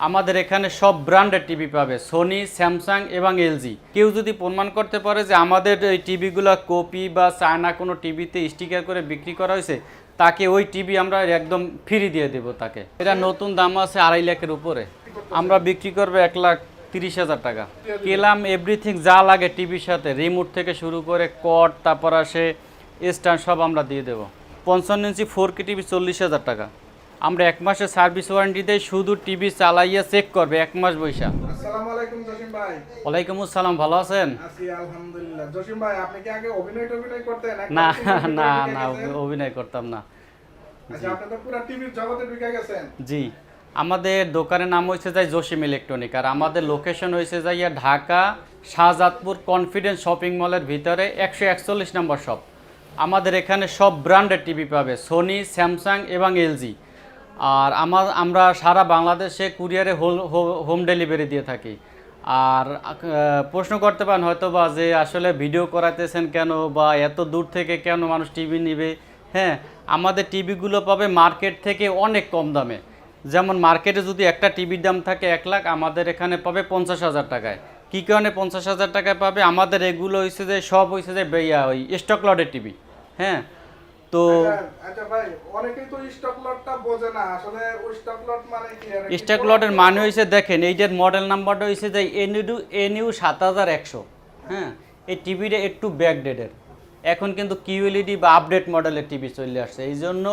আমাদের এখানে সব ব্র্যান্ডের টিভি পাবে, সোনি, স্যামসাং এবং এলজি। কেউ যদি প্রমাণ করতে পারে যে আমাদের এই টিভিগুলো কপি বা চায়না কোনো টিভিতে স্টিকার করে বিক্রি করা হয়েছে, তাকে ওই টিভি আমরা একদম ফ্রি দিয়ে দেবো তাকে। এটা নতুন দাম আছে 2.5 লাখের উপরে, আমরা বিক্রি করবো 1,30,000 টাকা। কেলাম এভরিথিং যা লাগে টিভির সাথে, রিমোট থেকে শুরু করে কট, তারপর আসে স্ট্যান্ড, সব আমরা দিয়ে দেবো। 55 ইঞ্চি 4K টিভি 40,000 টাকা। আমরা 1 মাসের সার্ভিস ওয়ারেন্টি দেই, শুধু টিভি চালাইয়া চেক করবে 1 মাস বৈশা। আসসালামু আলাইকুম জসিম ভাই। ওয়ালাইকুম আসসালাম, ভালো আছেন? আছি আলহামদুলিল্লাহ। জসিম ভাই, আপনি কি আগে অভিনয় করতেন? না না না, অভিনয় করতাম না। আচ্ছা, আপনি তো পুরো টিভির জগতে ঢুকে গেছেন। জি, আমাদের দোকানের নাম হয়েছে যাই জসিম ইলেকট্রনিক, আর আমাদের লোকেশন হয়েছে যাইয়া ঢাকা শাহজাদপুর কনফিডেন্স শপিং মলের ভিতরে 141 নম্বর শপ। আমাদের এখানে সব ব্র্যান্ডের টিভি পাবে, সোনি, স্যামসাং এবং এলজি। আর আমরা সারা বাংলাদেশে কুরিয়ারে হোম ডেলিভারি দিয়ে থাকি। আর প্রশ্ন করতে পারেন হয়তো বা যে আসলে ভিডিও করাতেছেন কেন, বা এত দূর থেকে কেন মানুষ টিভি নেবে। হ্যাঁ, আমাদের টিভিগুলো পাবে মার্কেট থেকে অনেক কম দামে। যেমন মার্কেটে যদি একটা টিভির দাম থাকে 1 লাখ, আমাদের এখানে পাবে 50,000 টাকায়। কী কারণে 50,000 টাকায় পাবে? আমাদের এগুলো হয়েছে যে সব হয়েছে যে ওই স্টক লটের টিভি। হ্যাঁ, তো আচ্ছা ভাই, অনেকেই তো স্টক লটটা বোঝে না। আসলে ওই স্টক লট মানে কি? স্টক লটের মানে হয়েছে, দেখেন এইটার মডেল নাম্বারটা হয়েছে যে এনইউ 7100। হ্যাঁ, এই টিভিটা একটু ব্যাকডেটের, এখন কিন্তু কিউএলইডি বা আপডেট মডেলের টিভি চলে আসছে, এই জন্য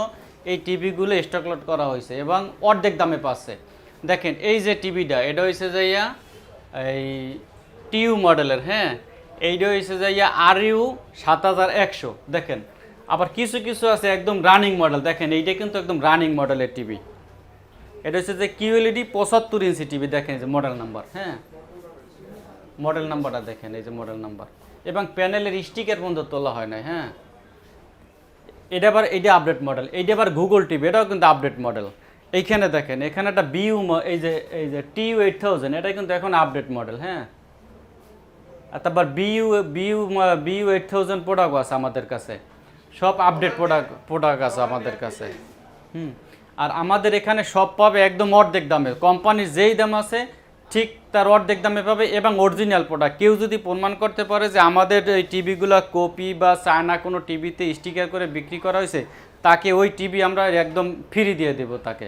এই টিভিগুলো স্টক লট করা হয়েছে এবং অর্ধেক দামে পাচ্ছে। দেখেন এই যে টিভিটা, এটা হয়েছে যাইয়া এই টিইউ মডেলের। হ্যাঁ, এইটা হয়েছে যাইয়া আরইউ 7100। দেখেন, আবার কিছু কিছু আছে একদম রানিং মডেল। দেখেন এইটা কিন্তু একদম রানিং মডেলের টিভি। এটা হচ্ছে যে কিউএলইডি 75 ইঞ্চি টিভি। দেখেন এই যে মডেল নাম্বার। হ্যাঁ, মডেল নাম্বারটা দেখেন, এই যে মডেল নাম্বার, এবং প্যানেলের স্টিকার পর্যন্ত তোলা হয় না। হ্যাঁ, এটা আবার আপডেট মডেল। এইটা আবার গুগল টিভি, এটাও কিন্তু আপডেট মডেল। এইখানে দেখেন, এখানে একটা এই যে টিইউ 8000, এটা কিন্তু এখন আপডেট মডেল। হ্যাঁ, আর তারপর বিইউ 8000 প্রোডাক্ট আছে আমাদের কাছে, সব আপডেট প্রোডাক্ট আছে আমাদের কাছে। আর আমাদের এখানে সব পাবে একদম অর্ধেক দামে, কোম্পানির যেই দাম আছে ঠিক তার অর্ধেক দামে পাবে, এবং অরিজিনাল প্রোডাক্ট। কেউ যদি প্রমাণ করতে পারে যে আমাদের এই টিভিগুলো কপি বা চায়না কোনো টিভিতে স্টিকার করে বিক্রি করা হয়েছে, তাকে ওই টিভি আমরা একদম ফ্রি দিয়ে দেব তাকে।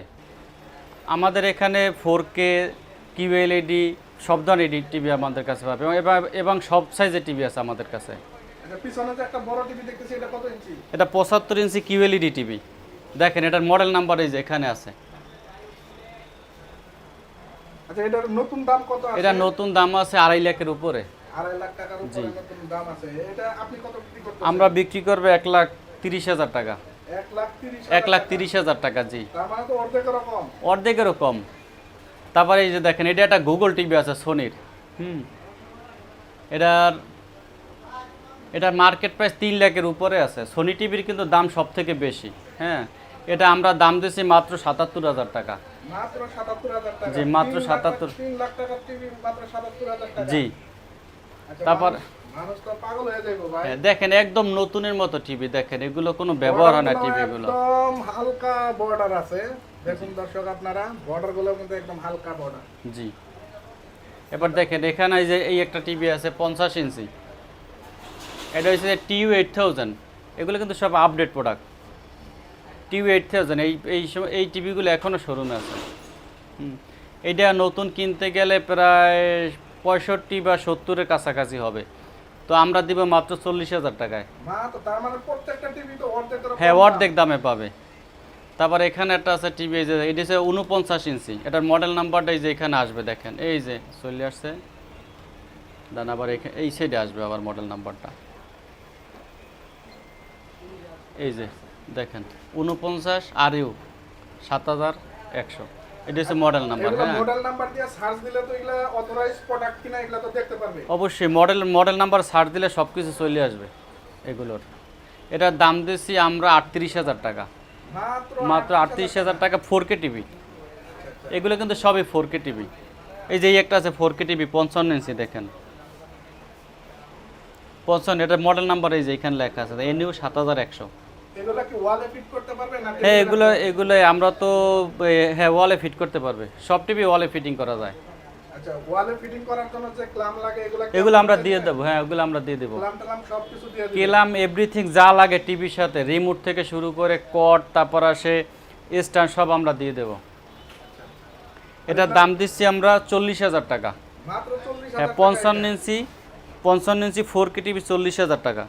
আমাদের এখানে 4K কিউএলইডি সব ধরনের টিভি আমাদের কাছে পাবে, এবং সব সাইজের টিভি আছে আমাদের কাছে। আচ্ছা, পিছনে যে একটা বড় টিভি দেখতেছি, এটা কত ইঞ্চি? এটা 75 ইঞ্চি কিউএলইডি টিভি। দেখেন এটার মডেল নাম্বার এই যে এখানে আছে। আচ্ছা, এটার নতুন দাম কত আছে? এটা নতুন দাম আছে 2.5 লাখের উপরে। 2.5 লাখ টাকার উপরে নতুন দাম আছে। এটা আপনি কত বিক্রি করতেছেন? আমরা বিক্রি করবো 1,30,000 টাকা। 1,30,000 টাকা। জি, তার মানে তো অর্ধেকেরও কম। অর্ধেকেরও কম। তারপরে এই যে দেখেন, এটা একটা গুগল টিভি আছে সোনির। এটার মার্কেট প্রাইস 3 লাখের উপরে আছে। সোনি টিভির কিন্তু দাম সব থেকে বেশি। হ্যাঁ, এটা আমরা দাম দিয়েছি মাত্র 77,000 টাকা। মাত্র 77,000 টাকা? জি, মাত্র 77। 3 লাখ টাকার টিভি মাত্র 77,000 টাকা? জি। আচ্ছা, তারপর মানুষ তো পাগল হয়ে যাবে ভাই। দেখেন একদম নতুনের মতো টিভি। দেখেন এগুলো কোনো ব্যবহার হয় না টিভিগুলো। একদম হালকা বর্ডার আছে। দেখুন দর্শক, আপনারা বর্ডারগুলো কিন্তু একদম হালকা বর্ডার। জি, এবার দেখেন এখানে এই একটা টিভি আছে 50 ইঞ্চি। এটা হচ্ছে টিইউ 8000। এগুলো কিন্তু সব আপডেট প্রোডাক্ট। টিইউ 8000 এই টিভিগুলো এখনও শোরুমে আছে। এইটা নতুন কিনতে গেলে প্রায় 65 বা 70-এর কাছাকাছি হবে, তো আমরা দিব মাত্র 40,000 টাকায়। তার মানে প্রত্যেকটা টিভি তো অর্ধেকের। হ্যাঁ, অর্ধেক দামে পাবে। তারপর এখানে একটা আছে টিভি, এই যে এটা হচ্ছে 49 ইঞ্চি। এটার মডেল নাম্বারটা এই যে এখানে আসবে। দেখেন এই যে চলে আসছে, দেন আবার এই সাইডে আসবে আবার মডেল নাম্বারটা। এই যে দেখেন 49 আরইউ 7100, এটা হচ্ছে মডেল নাম্বার। হ্যাঁ, মডেল নাম্বার দিয়ে সার্চ দিলে তো এগুলা অথরাইজড প্রোডাক্ট কিনা এগুলা তো দেখতে পারবে। অবশ্যই মডেল নাম্বার সার্চ দিলে সব কিছু চলে আসবে এগুলোর। এটার দাম দিয়েছি আমরা 38,000 টাকা, মাত্র 38,000 টাকা। 4K টিভি, এগুলো কিন্তু সবই 4K টিভি। এই যে একটা আছে 4K টিভি 55 ইঞ্চি। দেখেন 55, এটার মডেল নাম্বার এই যে এখানে লেখা আছে এনইউ 7100। এগুলা কি ওয়ালে ফিট করতে পারবে না? হ্যাঁ, এগুলো আমরা তো হ্যাঁ ওয়ালে ফিট করতে পারবে, সব টিভি ওয়ালে ফিটিং করা যায়। আচ্ছা, ওয়ালে ফিটিং করার জন্য যে ক্লাম লাগে এগুলো আমরা দিয়ে দেবো, হ্যাঁ ওগুলো আমরা দিয়ে দেবো। ক্লাম টালাম সবকিছু দিয়ে দিবেন? কেলাম এভরিথিং যা লাগে টিভির সাথে, রিমোট থেকে শুরু করে কর্ড, তারপর আসে স্ট্যান্ড, সব আমরা দিয়ে দেবো। এটার দাম দিচ্ছি আমরা 40,000 টাকা। মাত্র 40,000 হ্যাঁ, টাকা 55 ইঞ্চি 4K টিভি 40,000 টাকা।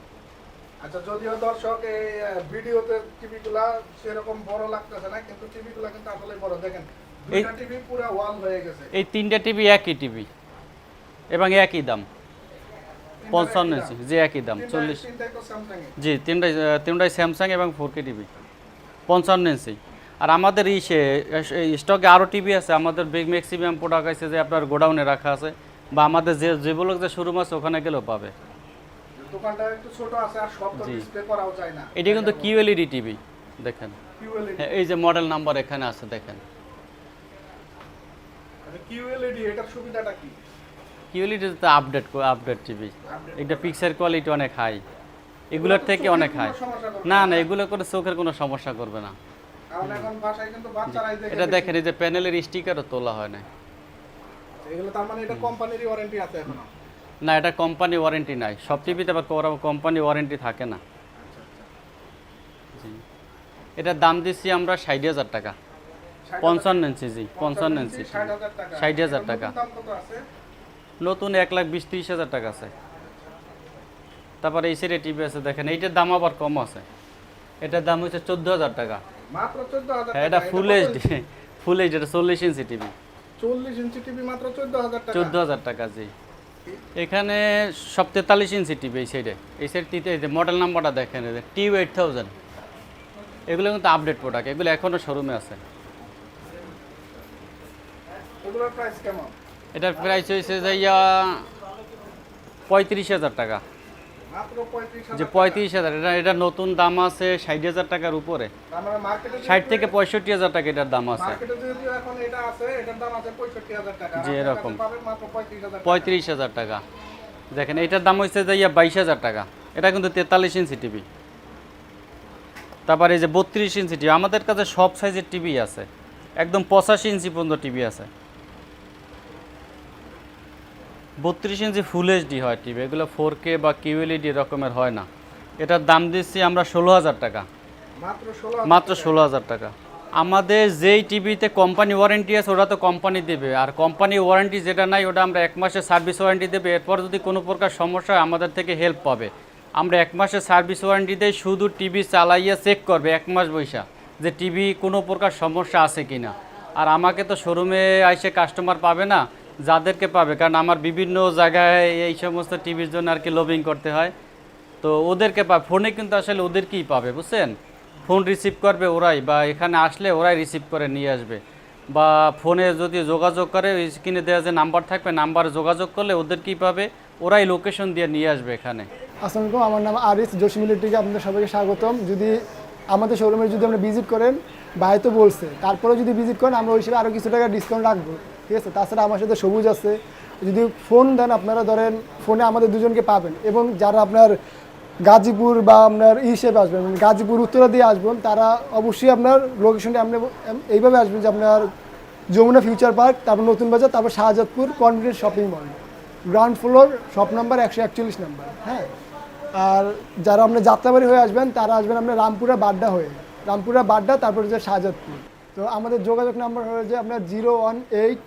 আচ্ছা, যদিও দর্শক এই ভিডিওতে টিভিগুলা সেরকম বড় লাগতেছে না, কিন্তু টিভিগুলা কিন্তু আসলে বড়। দেখেন দুইটা টিভি পুরো ওয়াল হয়ে গেছে। এই 3টা টিভি একই টিভি এবং একই দাম, 55 ইঞ্চি, যে একই দাম 40। তিনটাই তো স্যামসাং এর। জি, তিনটাই স্যামসাং এবং 4K টিভি 55 ইঞ্চি। আর আমাদের স্টকে আরও টিভি আছে, আমাদের বিগ ম্যাক্সিমাম প্রোডাক্ট আছে যে আপনার গোডাউনে রাখা আছে, বা আমাদের যেগুলো যে শোরুম আছে ওখানে গেলেও পাবে। দোকানটা একটু ছোট আছে, আর সব তো ডিসপ্লে করাও যায় না। এটি কিন্তু QLED টিভি দেখেন। QLED, হ্যাঁ, এই যে মডেল নাম্বার এখানে আছে দেখেন। আচ্ছা, QLED এটার সুবিধাটা কি? QLED তো আপডেট টিভি, এটা পিকচার কোয়ালিটি অনেক হাই, এগুলোর থেকে অনেক হাই। না না, এগুলো করে চোখের কোনো সমস্যা করবে না। কারণ এখন বাসায় কিন্তু বাচ্চারাই দেখে। এটা দেখেন, এই যে প্যানেলের স্টিকারও তোলা হয় না। এগুলো তার মানে এটা কোম্পানিরই ওয়ারেন্টি আছে এখনো? না, এটা কোম্পানি ওয়ারেন্টি নাই, সব টিভিতে আবার কোম্পানি ওয়ারেন্টি থাকে না। জি, এটার দাম দিচ্ছি আমরা 60,000 টাকা। 55 ইঞ্চি, জি 55 ইঞ্চি 60,000 টাকা। 60,000 টাকা। দাম কত আছে? নতুন 1,20,30,000 টাকা আছে। তারপরে এই সেরে টিভি আছে দেখেন, এইটার দাম আবার কম আছে, এটার দাম হচ্ছে 14,000 টাকা। মাত্র 14,000 হ্যাঁ, টাকা। এটা ফুল এইচডি, এটা 40 ইঞ্চি টিভি, 40 ইঞ্চি টিভি মাত্র 14,000 টাকা। 14,000 টাকা। জি, এখানে সব 43 ইঞ্চি টিভি এই সাইডে, এই সাইড মডেল নাম্বারটা দেখেন, T8000। এগুলো কিন্তু আপডেট প্রোডাক্ট, এগুলো এখনো শোরুমে আছে। এগুলোর প্রাইস কেমন? এটার প্রাইস হয়েছে যাইয়া 35,000 টাকা। মাত্র 35,000 যে 35,000, এটা নতুন দাম আছে 60,000 টাকার উপরে, আমরা মার্কেটে 60 থেকে 65,000 টাকা এটার দাম আছে। মার্কেটে যদিও এখন এটা আছে, এটার দাম আছে 65,000 টাকা। জি, এরকম। পাবেন মাত্র 35,000 টাকা। 35,000 টাকা। দেখেন এটার দাম হচ্ছে যাইয়া 22,000 টাকা। এটা কিন্তু 43 ইঞ্চি টিভি। তারপর এই যে 32 ইঞ্চি টিভি, আমাদের কাছে সব সাইজের টিভি আছে, একদম 85 ইঞ্চি পর্যন্ত টিভি আছে। 32 ইঞ্চি ফুল এইচডি হয় টিভি, এগুলো 4K বা QLED রকমের হয় না। এটার দাম দিচ্ছি আমরা 16,000 টাকা। মাত্র 16,000 টাকা। আমাদের যেই টিভিতে কোম্পানি ওয়ারেন্টি আছে ওটা তো কোম্পানি দেবে, আর কোম্পানি ওয়ারেন্টি যেটা নাই ওটা আমরা 1 মাসের সার্ভিস ওয়ারেন্টি দেবে। এরপর যদি কোনো প্রকার সমস্যা হয় আমাদের থেকে হেল্প পাবে। আমরা 1 মাসের সার্ভিস ওয়ারেন্টি দেই, শুধু টিভি চালাইয়া চেক করবে 1 মাস বৈশা যে টিভি কোনো প্রকার সমস্যা আছে কি না। আর আমাকে তো শোরুমে এসে কাস্টমার পাবে না, যাদেরকে পাবে, কারণ আমার বিভিন্ন জায়গায় এই সমস্ত টিভির জন্য আর কি লবিং করতে হয়, তো ওদেরকে পাবে। ফোনে কিন্তু আসলে ওদেরকেই পাবে, বুঝছেন, ফোন রিসিভ করবে ওরাই, বা এখানে আসলে ওরাই রিসিভ করে নিয়ে আসবে, বা ফোনে যদি যোগাযোগ করে স্ক্রিনে দেওয়া যে নাম্বার থাকবে, নাম্বারে যোগাযোগ করলে ওদেরকেই পাবে, ওরাই লোকেশন দিয়ে নিয়ে আসবে এখানে। আসসালামু আলাইকুম, আমার নাম আরিস, জসিম ইলেকট্রিকে আপনাদের সবাইকে স্বাগতম। যদি আমাদের শোরুমে যদি আমরা ভিজিট করেন, ভাই তো বলছে, তারপরেও যদি ভিজিট করেন আমরা ওই হিসেবে আরও কিছু টাকা ডিসকাউন্ট রাখবো, ঠিক আছে। তাছাড়া আমার সাথে সবুজ আছে, যদি ফোন দেন আপনারা ধরেন ফোনে আমাদের দুজনকে পাবেন। এবং যারা আপনার গাজীপুর বা আপনার হিসেবে আসবেন, গাজীপুর উত্তরা দিয়ে আসবেন, তারা অবশ্যই আপনার লোকেশনটা আপনি এইভাবে আসবেন যে আপনার যমুনা ফিউচার পার্ক, তারপর নতুন বাজার, তারপর Shahjadpur confidence shopping mall, ground floor, shop number 141 number. হ্যাঁ, আর যারা আপনার যাত্রাবাড়ি হয়ে আসবেন তারা আসবেন আপনার রামপুরা বাড্ডা হয়ে, রামপুরা বাড্ডা, তারপর হচ্ছে শাহজাদপুর। তো আমাদের যোগাযোগ নাম্বার হয়ে যে আপনার 018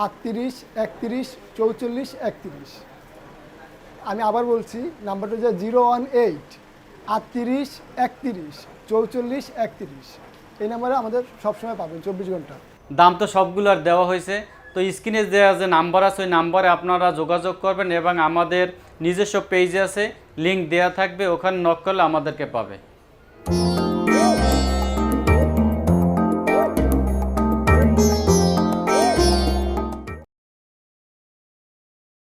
38 31 44 31। আমি আবার বলছি, নাম্বারটা হচ্ছে 018 38 31 44 31। এই নাম্বারে আমাদের সবসময় পাবেন 24 ঘন্টা। দাম তো সবগুলো আর দেওয়া হয়েছে, তো স্ক্রিনে দেওয়া যে নাম্বার আছে ওই নাম্বারে আপনারা যোগাযোগ করবেন, এবং আমাদের নিজস্ব পেজ আছে, লিঙ্ক দেওয়া থাকবে, ওখানে নক করলে আমাদেরকে পাবে।